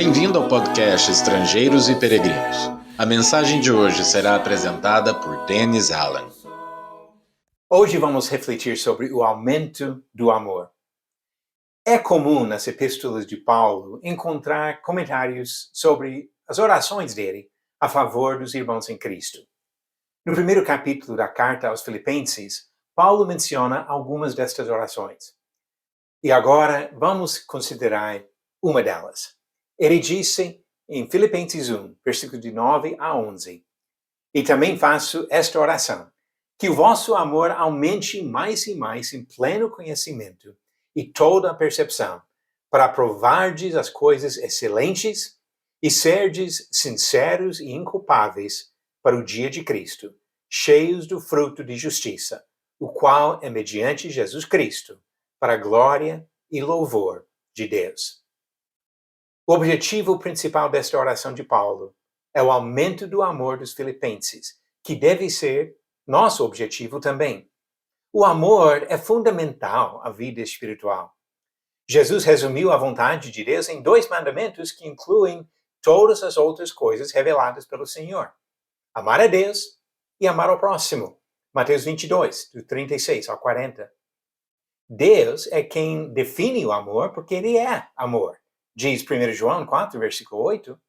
Bem-vindo ao podcast Estrangeiros e Peregrinos. A mensagem de hoje será apresentada por Dennis Allen. Hoje vamos refletir sobre o aumento do amor. É comum nas epístolas de Paulo encontrar comentários sobre as orações dele a favor dos irmãos em Cristo. No primeiro capítulo da carta aos Filipenses, Paulo menciona algumas destas orações. E agora vamos considerar uma delas. Ele disse em Filipenses 1, versículos de 9 a 11, e também faço esta oração, que o vosso amor aumente mais e mais em pleno conhecimento e toda a percepção, para provardes as coisas excelentes e serdes sinceros e inculpáveis para o dia de Cristo, cheios do fruto de justiça, o qual é mediante Jesus Cristo, para a glória e louvor de Deus. O objetivo principal desta oração de Paulo é o aumento do amor dos filipenses, que deve ser nosso objetivo também. O amor é fundamental à vida espiritual. Jesus resumiu a vontade de Deus em 2 mandamentos que incluem todas as outras coisas reveladas pelo Senhor. Amar a Deus e amar ao próximo. Mateus 22, do 36 ao 40. Deus é quem define o amor porque Ele é amor. Diz 1 João 4, versículo 8.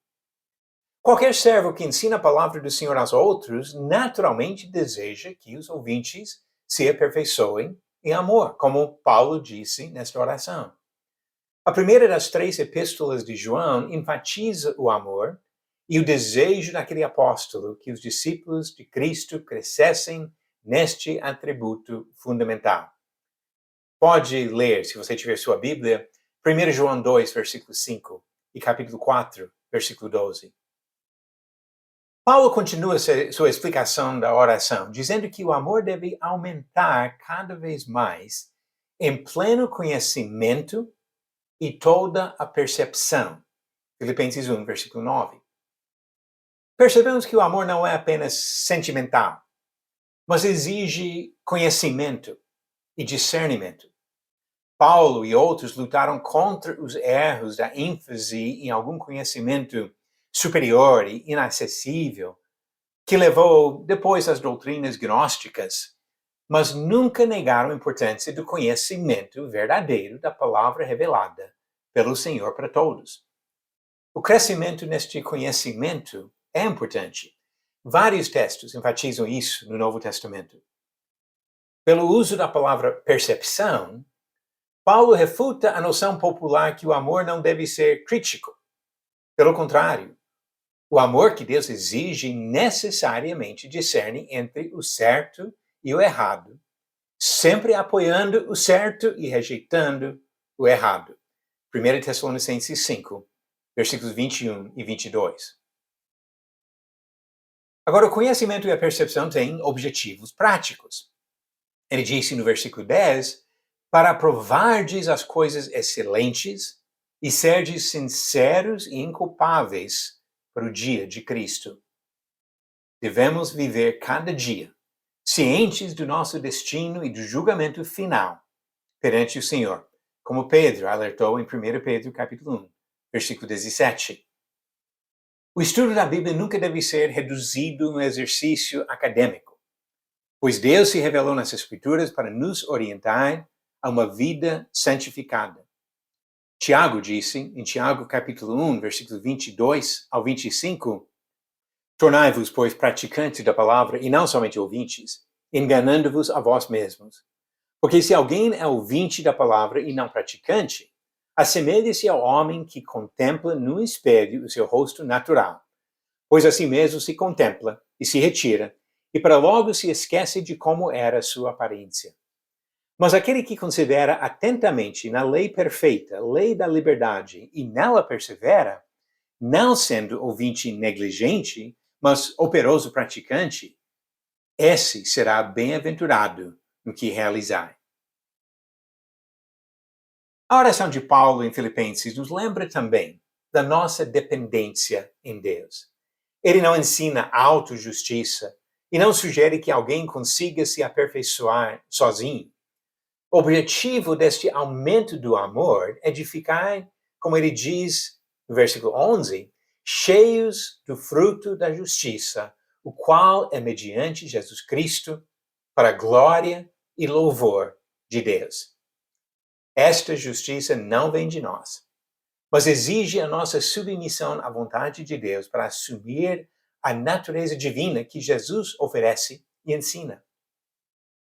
Qualquer servo que ensina a palavra do Senhor aos outros, naturalmente deseja que os ouvintes se aperfeiçoem em amor, como Paulo disse nesta oração. A primeira das 3 epístolas de João enfatiza o amor e o desejo daquele apóstolo que os discípulos de Cristo crescessem neste atributo fundamental. Pode ler, se você tiver sua Bíblia, 1 João 2, versículo 5 e capítulo 4, versículo 12. Paulo continua sua explicação da oração, dizendo que o amor deve aumentar cada vez mais em pleno conhecimento e toda a percepção. Filipenses 1, versículo 9. Percebemos que o amor não é apenas sentimental, mas exige conhecimento e discernimento. Paulo e outros lutaram contra os erros da ênfase em algum conhecimento superior e inacessível, que levou depois às doutrinas gnósticas, mas nunca negaram a importância do conhecimento verdadeiro da palavra revelada pelo Senhor para todos. O crescimento neste conhecimento é importante. Vários textos enfatizam isso no Novo Testamento. Pelo uso da palavra percepção, Paulo refuta a noção popular que o amor não deve ser crítico. Pelo contrário, o amor que Deus exige necessariamente discerne entre o certo e o errado, sempre apoiando o certo e rejeitando o errado. 1 Tessalonicenses 5, versículos 21 e 22. Agora, o conhecimento e a percepção têm objetivos práticos. Ele disse no versículo 10, para provardes as coisas excelentes e serdes sinceros e inculpáveis para o dia de Cristo. Devemos viver cada dia, cientes do nosso destino e do julgamento final perante o Senhor, como Pedro alertou em 1 Pedro capítulo 1, versículo 17. O estudo da Bíblia nunca deve ser reduzido a um exercício acadêmico, pois Deus se revelou nas Escrituras para nos orientar a uma vida santificada. Tiago disse, em Tiago capítulo 1, versículo 22 ao 25, tornai-vos, pois, praticantes da palavra e não somente ouvintes, enganando-vos a vós mesmos. Porque se alguém é ouvinte da palavra e não praticante, assemelha-se ao homem que contempla no espelho o seu rosto natural, pois assim mesmo se contempla e se retira, e para logo se esquece de como era sua aparência. Mas aquele que considera atentamente na lei perfeita, lei da liberdade, e nela persevera, não sendo ouvinte negligente, mas operoso praticante, esse será bem-aventurado no que realizar. A oração de Paulo em Filipenses nos lembra também da nossa dependência em Deus. Ele não ensina autojustiça e não sugere que alguém consiga se aperfeiçoar sozinho. O objetivo deste aumento do amor é de ficar, como ele diz no versículo 11, cheios do fruto da justiça, o qual é mediante Jesus Cristo, para a glória e louvor de Deus. Esta justiça não vem de nós, mas exige a nossa submissão à vontade de Deus para assumir a natureza divina que Jesus oferece e ensina.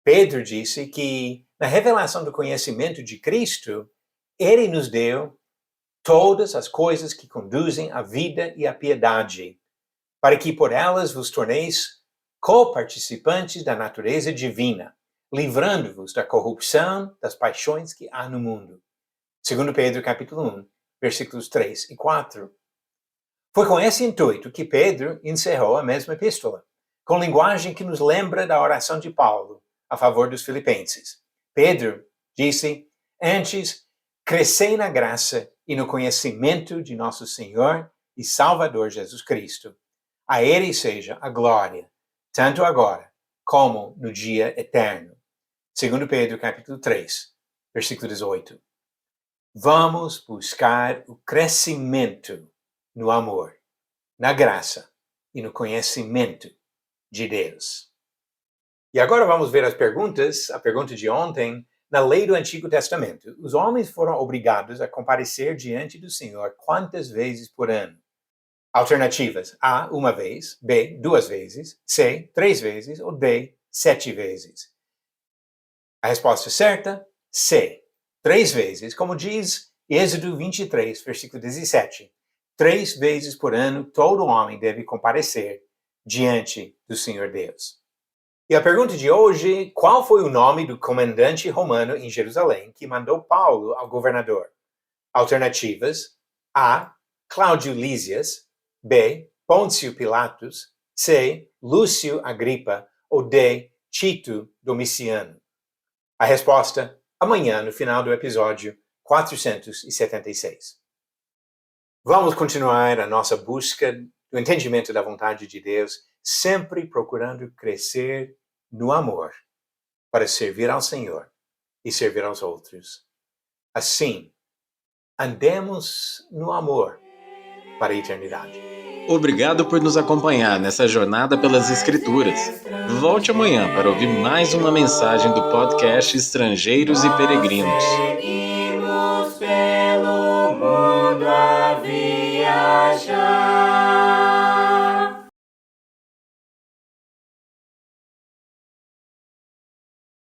Pedro disse que, na revelação do conhecimento de Cristo, ele nos deu todas as coisas que conduzem à vida e à piedade, para que por elas vos torneis co-participantes da natureza divina, livrando-vos da corrupção das paixões que há no mundo. 2 Pedro capítulo 1, versículos 3 e 4. Foi com esse intuito que Pedro encerrou a mesma epístola, com linguagem que nos lembra da oração de Paulo a favor dos filipenses. Pedro disse: antes, crescei na graça e no conhecimento de nosso Senhor e Salvador Jesus Cristo. A Ele seja a glória, tanto agora como no dia eterno. 2 Pedro capítulo 3, versículo 18. Vamos buscar o crescimento no amor, na graça e no conhecimento de Deus. E agora vamos ver as perguntas. A pergunta de ontem: na lei do Antigo Testamento, os homens foram obrigados a comparecer diante do Senhor quantas vezes por ano? Alternativas: A, uma vez; B, 2 vezes; C, 3 vezes; ou D, 7 vezes. A resposta certa: C, 3 vezes, como diz Êxodo 23, versículo 17. 3 vezes por ano todo homem deve comparecer diante do Senhor Deus. E a pergunta de hoje: qual foi o nome do comandante romano em Jerusalém que mandou Paulo ao governador? Alternativas: A, Cláudio Lísias; B, Pôncio Pilatos; C, Lúcio Agripa; ou D, Tito Domiciano. A resposta amanhã, no final do episódio 476. Vamos continuar a nossa busca do entendimento da vontade de Deus, sempre procurando crescer no amor para servir ao Senhor e servir aos outros. Assim, andemos no amor para a eternidade. Obrigado por nos acompanhar nessa jornada pelas Escrituras. Volte amanhã para ouvir mais uma mensagem do podcast Estrangeiros e Peregrinos. Seguimos pelo mundo a viajar.